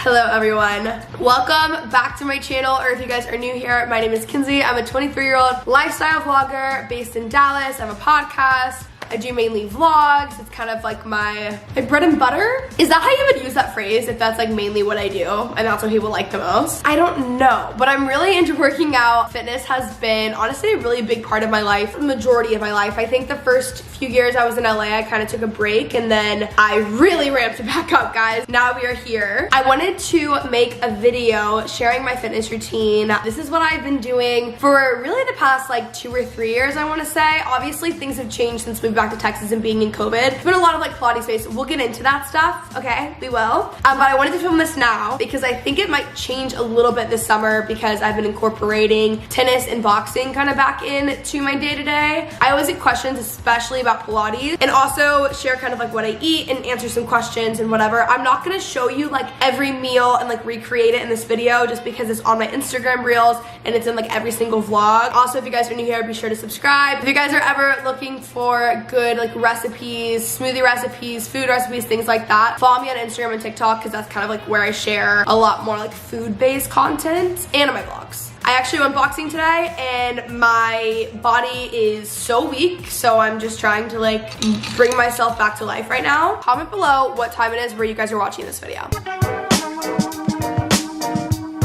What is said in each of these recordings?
Hello everyone, welcome back to my channel, or if you guys are new here, my name is Kinsey. I'm a 23-year-old lifestyle vlogger based in Dallas. I have a podcast. I do mainly vlogs. It's kind of like my bread and butter. Is that how you would use that phrase, if that's like mainly what I do and that's what people like the most? I don't know, but I'm really into working out. Fitness has been honestly a really big part of my life, the majority of my life. I think the first few years I was in LA, I kind of took a break and then I really ramped it back up, guys. Now we are here. I wanted to make a video sharing my fitness routine. This is what I've been doing for really the past like 2 or 3 years, I want to say. Obviously things have changed since moving back to Texas and being in COVID. There's been a lot of like Pilates space. We'll get into that stuff, okay? We will. But I wanted to film this now because I think it might change a little bit this summer because I've been incorporating tennis and boxing kind of back into my day-to-day. I always get questions, especially about Pilates, and also share kind of like what I eat and answer some questions and whatever. I'm not gonna show you like every meal and like recreate it in this video just because it's on my Instagram reels and it's in like every single vlog. Also, if you guys are new here, be sure to subscribe. If you guys are ever looking for good like recipes, smoothie recipes, food recipes, things like that, follow me on Instagram and TikTok because that's kind of like where I share a lot more like food-based content, and on my vlogs. I actually went boxing today and my body is so weak, so I'm just trying to like bring myself back to life right now. Comment below what time it is where you guys are watching this video.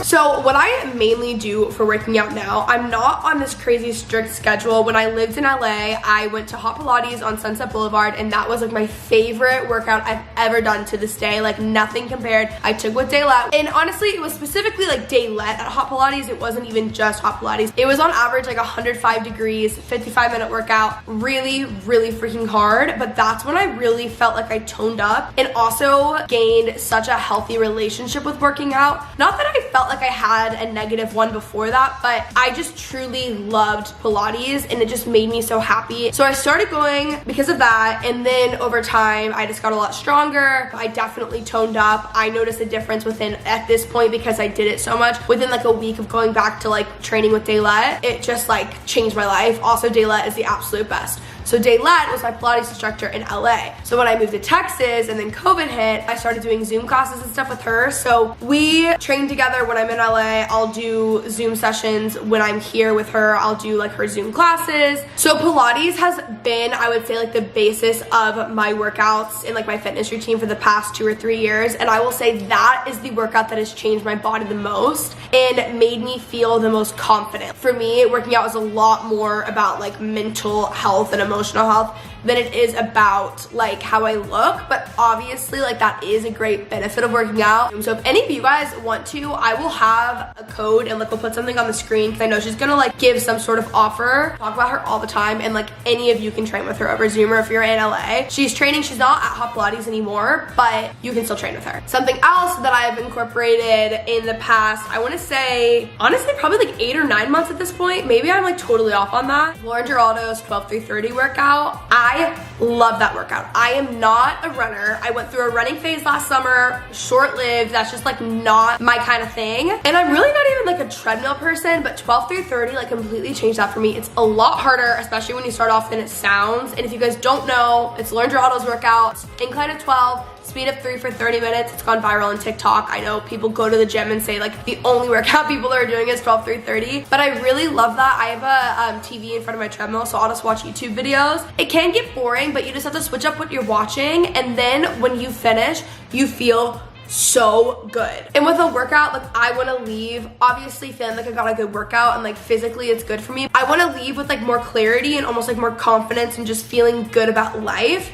So what I mainly do for working out now, I'm not on this crazy strict schedule. When I lived in LA, I went to Hot Pilates on Sunset Boulevard, and that was like my favorite workout I've ever done to this day. Like nothing compared. I took with Daylet, and honestly, it was specifically like Daylet at Hot Pilates. It wasn't even just Hot Pilates. It was on average like 105 degrees, 55-minute workout, really, really freaking hard. But that's when I really felt like I toned up and also gained such a healthy relationship with working out. Not that I felt like I had a negative one before that, but I just truly loved Pilates and it just made me so happy. So I started going because of that, and then over time I just got a lot stronger. I definitely toned up. I noticed a difference within, at this point, because I did it so much, within like a week of going back to like training with Daylet, it just like changed my life. Also, Daylet is the absolute best. So Daylet was my Pilates instructor in LA. So when I moved to Texas and then COVID hit, I started doing Zoom classes and stuff with her. So we train together when I'm in LA. I'll do Zoom sessions when I'm here with her. I'll do like her Zoom classes. So Pilates has been, I would say, like the basis of my workouts and like my fitness routine for the past 2 or 3 years. And I will say that is the workout that has changed my body the most and made me feel the most confident. For me, working out is a lot more about like mental health and emotional health than it is about like how I look, but obviously like that is a great benefit of working out. So if any of you guys want to, I will have a code and like we'll put something on the screen because I know she's gonna like give some sort of offer. Talk about her all the time, and like any of you can train with her over Zoom, or if you're in LA. She's training, she's not at Hot Pilates anymore, but you can still train with her. Something else that I have incorporated in the past, I wanna say, honestly, probably like 8 or 9 months at this point. Maybe I'm like totally off on that. Lauren Geraldo's 12-3-30 workout. I love that workout. I am not a runner. I went through a running phase last summer, short-lived. That's just like not my kind of thing. And I'm really not even like a treadmill person, but 12-3-30 like completely changed that for me. It's a lot harder, especially when you start off than it sounds. And if you guys don't know, it's Lauren Geraldo's workout, incline of 12, speed of 3 for 30 minutes. It's gone viral on TikTok. I know people go to the gym and say like the only workout people are doing is 12-3-30, but I really love that. I have a TV in front of my treadmill, so I'll just watch YouTube videos. It can get boring, but you just have to switch up what you're watching, and then when you finish, you feel so good. And with a workout, like I want to leave obviously feeling like I got a good workout and like physically it's good for me. I want to leave with like more clarity and almost like more confidence and just feeling good about life.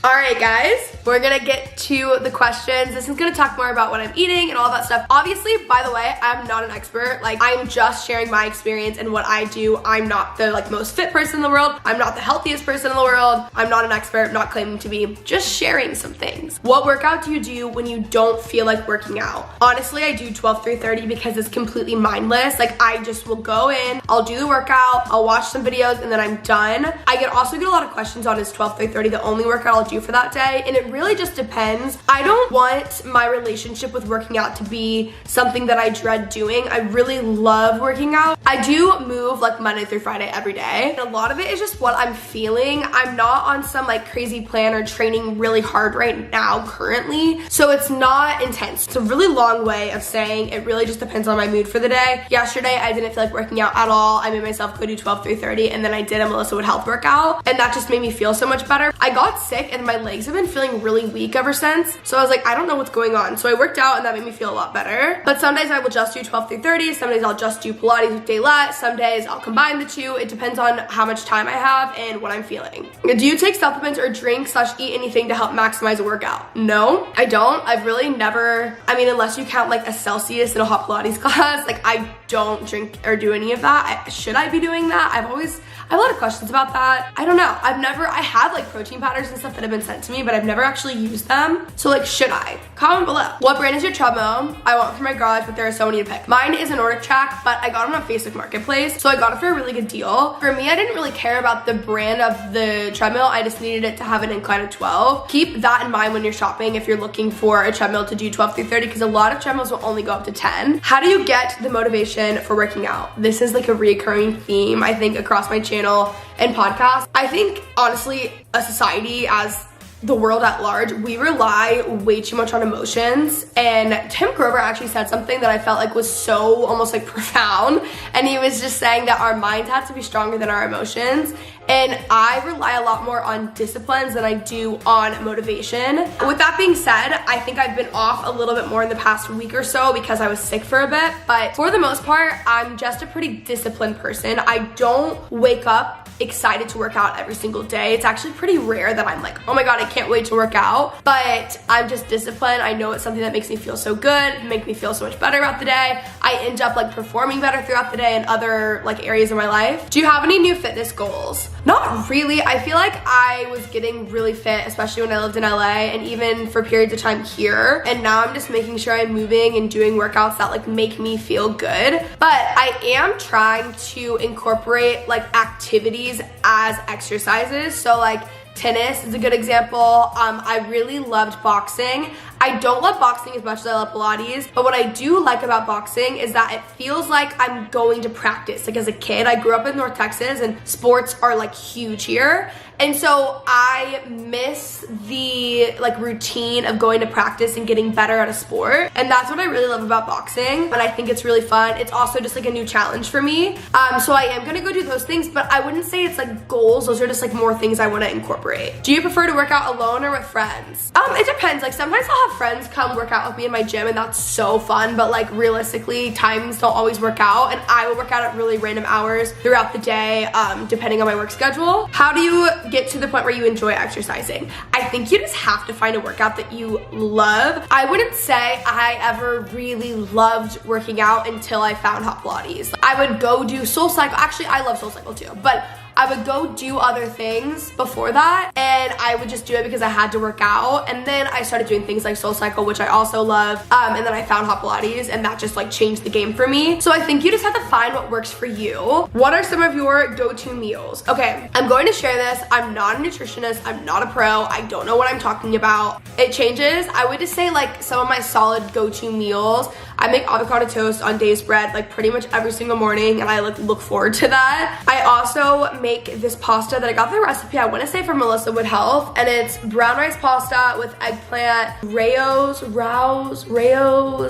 All right, guys, we're gonna get to the questions. This is gonna talk more about what I'm eating and all that stuff. Obviously, by the way, I'm not an expert. Like, I'm just sharing my experience and what I do. I'm not the like most fit person in the world. I'm not the healthiest person in the world. I'm not an expert, not claiming to be, just sharing some things. What workout do you do when you don't feel like working out? Honestly, I do 12-3-30 because it's completely mindless. Like, I just will go in, I'll do the workout, I'll watch some videos, and then I'm done. I also get a lot of questions on is 12-3-30 the only workout I'll do for that day, and it really just depends. I don't want my relationship with working out to be something that I dread doing. I really love working out. I do move like Monday through Friday every day. And a lot of it is just what I'm feeling. I'm not on some like crazy plan or training really hard right now currently. So it's not intense. It's a really long way of saying it really just depends on my mood for the day. Yesterday, I didn't feel like working out at all. I made myself go do 12-3:30 and then I did a Melissa Wood Health workout and that just made me feel so much better. I got sick and my legs have been feeling really weak ever since. So I was like, I don't know what's going on. So I worked out and that made me feel a lot better. But some days I will just do 12-3:30. Some days I'll just do Pilates with Daylet. Some days I'll combine the two. It depends on how much time I have and what I'm feeling. Do you take supplements or drink/eat anything to help maximize a workout? No, I don't. I've really never, I mean, unless you count like a Celsius in a hot Pilates class, like I don't drink or do any of that. Should I be doing that? I have a lot of questions about that. I don't know. I have like protein powders and stuff that have been sent to me, but I've never actually used them. So like, should I? Comment below. What brand is your treadmill? I want for my garage, but there are so many to pick. Mine is an Nordic Track, but I got it on Facebook Marketplace. So I got it for a really good deal. For me, I didn't really care about the brand of the treadmill. I just needed it to have an incline of 12. Keep that in mind when you're shopping if you're looking for a treadmill to do 12-30, because a lot of treadmills will only go up to 10. How do you get the motivation for working out? This is like a recurring theme, I think, across my channel and podcast. I think, honestly, a society as the world at large, we rely way too much on emotions. And Tim Grover actually said something that I felt like was so almost like profound. And he was just saying that our minds have to be stronger than our emotions. And I rely a lot more on disciplines than I do on motivation. With that being said, I think I've been off a little bit more in the past week or so because I was sick for a bit. But for the most part, I'm just a pretty disciplined person. I don't wake up excited to work out every single day. It's actually pretty rare that I'm like, oh my God, I can't wait to work out. But I'm just disciplined. I know it's something that makes me feel so good, make me feel so much better about the day. I end up like performing better throughout the day in other like areas of my life. Do you have any new fitness goals? Not really. I feel like I was getting really fit, especially when I lived in LA and even for periods of time here. And now I'm just making sure I'm moving and doing workouts that like make me feel good. But I am trying to incorporate like activities as exercises. So like tennis is a good example. I really loved boxing. I don't love boxing as much as I love Pilates, but what I do like about boxing is that it feels like I'm going to practice. Like as a kid, I grew up in North Texas and sports are like huge here. And so I miss the like routine of going to practice and getting better at a sport. And that's what I really love about boxing. And I think it's really fun. It's also just like a new challenge for me. So I am gonna go do those things, but I wouldn't say it's like goals. Those are just like more things I wanna incorporate. Do you prefer to work out alone or with friends? It depends. Like sometimes I'll have friends come work out with me in my gym and that's so fun, but like realistically, times don't always work out. And I will work out at really random hours throughout the day, depending on my work schedule. How do you get to the point where you enjoy exercising? I think you just have to find a workout that you love. I wouldn't say I ever really loved working out until I found hot Pilates. I would go do SoulCycle. Actually, I love SoulCycle too, but I would go do other things before that and I would just do it because I had to work out. And then I started doing things like SoulCycle, which I also love. And then I found hot Pilates and that just like changed the game for me. So I think you just have to find what works for you. What are some of your go-to meals? Okay, I'm going to share this. I'm not a nutritionist. I'm not a pro. I don't know what I'm talking about. It changes. I would just say like some of my solid go-to meals. I make avocado toast on Dave's bread like pretty much every single morning and I like look forward to that. I also make this pasta that I got the recipe, I want to say from Melissa Wood Health, and it's brown rice pasta with eggplant, Rayo's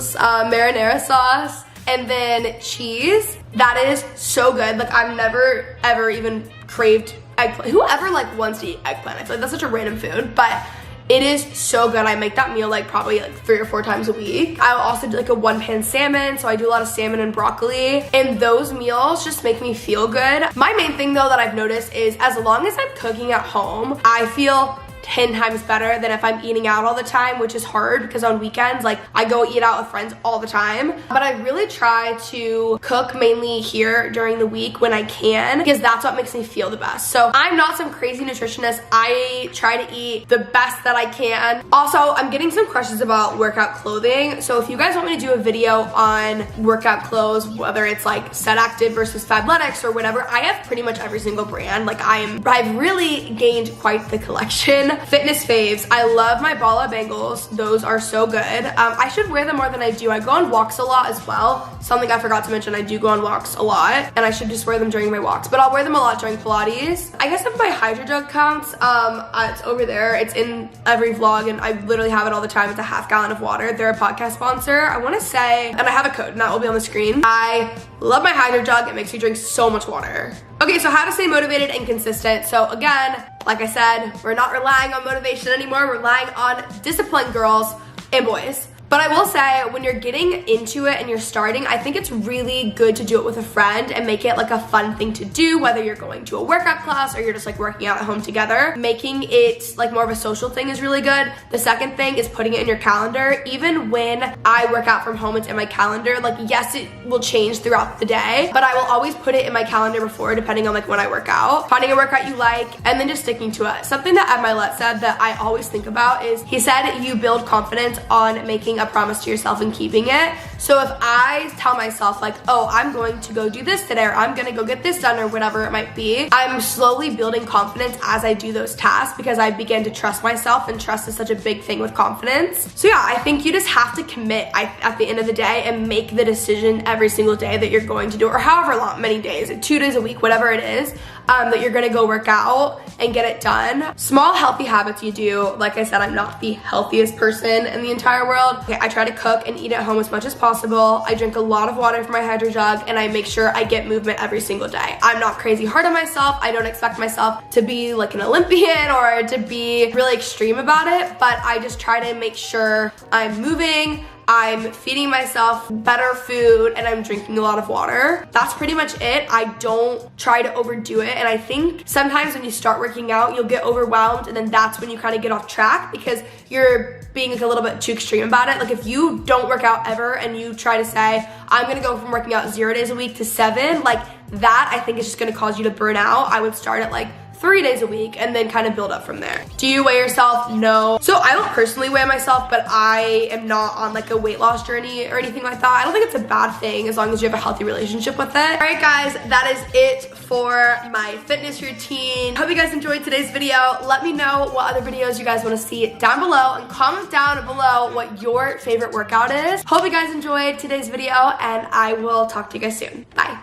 marinara sauce, and then cheese. That is so good. Like I've never ever even craved eggplant. Whoever like wants to eat eggplant, I feel like that's such a random food, but it is so good. I make that meal like probably like 3 or 4 times a week. I'll also do like a 1-pan salmon. So I do a lot of salmon and broccoli. And those meals just make me feel good. My main thing though that I've noticed is as long as I'm cooking at home, I feel 10 times better than if I'm eating out all the time, which is hard because on weekends, like I go eat out with friends all the time. But I really try to cook mainly here during the week when I can because that's what makes me feel the best. So I'm not some crazy nutritionist. I try to eat the best that I can. Also, I'm getting some questions about workout clothing. So if you guys want me to do a video on workout clothes, whether it's like Set Active versus Fabletics or whatever, I have pretty much every single brand. Like I've really gained quite the collection. fitness faves. I love my Bala bangles. Those are so good. I should wear them more than I do. I go on walks a lot as well. Something I forgot to mention, I do go on walks a lot, and I should just wear them during my walks, but I'll wear them a lot during Pilates. I guess if my Hydro Jug counts, it's over there. It's in every vlog, and I literally have it all the time. It's a half gallon of water. They're a podcast sponsor. I want to say, and I have a code, and that will be on the screen. I love my Hydro Jug. It makes me drink so much water. Okay, so how to stay motivated and consistent. So again, like I said, we're not relying on motivation anymore. We're relying on discipline, girls and boys. But I will say, when you're getting into it and you're starting, I think it's really good to do it with a friend and make it like a fun thing to do, whether you're going to a workout class or you're just like working out at home together. Making it like more of a social thing is really good. The second thing is putting it in your calendar. Even when I work out from home, it's in my calendar. Like, yes, it will change throughout the day, but I will always put it in my calendar before, depending on like when I work out. Finding a workout you like and then just sticking to it. Something that Ed Milet said that I always think about is, he said you build confidence on making a promise to yourself and keeping it. So if I tell myself like, oh, I'm going to go do this today, or I'm gonna go get this done, or whatever it might be, I'm slowly building confidence as I do those tasks, because I begin to trust myself, and trust is such a big thing with confidence. So yeah, I think you just have to commit at the end of the day and make the decision every single day that you're going to do it, or however long, many days, 2 days a week, whatever it is, that you're gonna go work out and get it done. Small healthy habits you do. Like I said, I'm not the healthiest person in the entire world. Okay, I try to cook and eat at home as much as possible. I drink a lot of water from my Hydro Jug, and I make sure I get movement every single day. I'm not crazy hard on myself. I don't expect myself to be like an Olympian or to be really extreme about it, but I just try to make sure I'm moving, I'm feeding myself better food, and I'm drinking a lot of water. That's pretty much it. I don't try to overdo it, and I think sometimes when you start working out, you'll get overwhelmed, and then that's when you kind of get off track, because you're being like a little bit too extreme about it. Like, if you don't work out ever and you try to say, I'm gonna go from working out 0 days a week to 7, like that I think is just gonna cause you to burn out. I would start at like 3 days a week and then kind of build up from there. Do you weigh yourself? No. So I don't personally weigh myself, but I am not on like a weight loss journey or anything like that. I don't think it's a bad thing as long as you have a healthy relationship with it. All right, guys, that is it for my fitness routine. Hope you guys enjoyed today's video. Let me know what other videos you guys want to see down below, and comment down below what your favorite workout is. Hope you guys enjoyed today's video, and I will talk to you guys soon. Bye.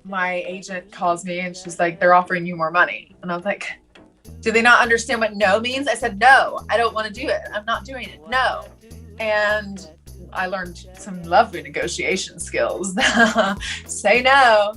My agent calls me and she's like, they're offering you more money. And I was like, do they not understand what no means? I said, no, I don't want to do it. I'm not doing it. No. And I learned some lovely negotiation skills. Say no.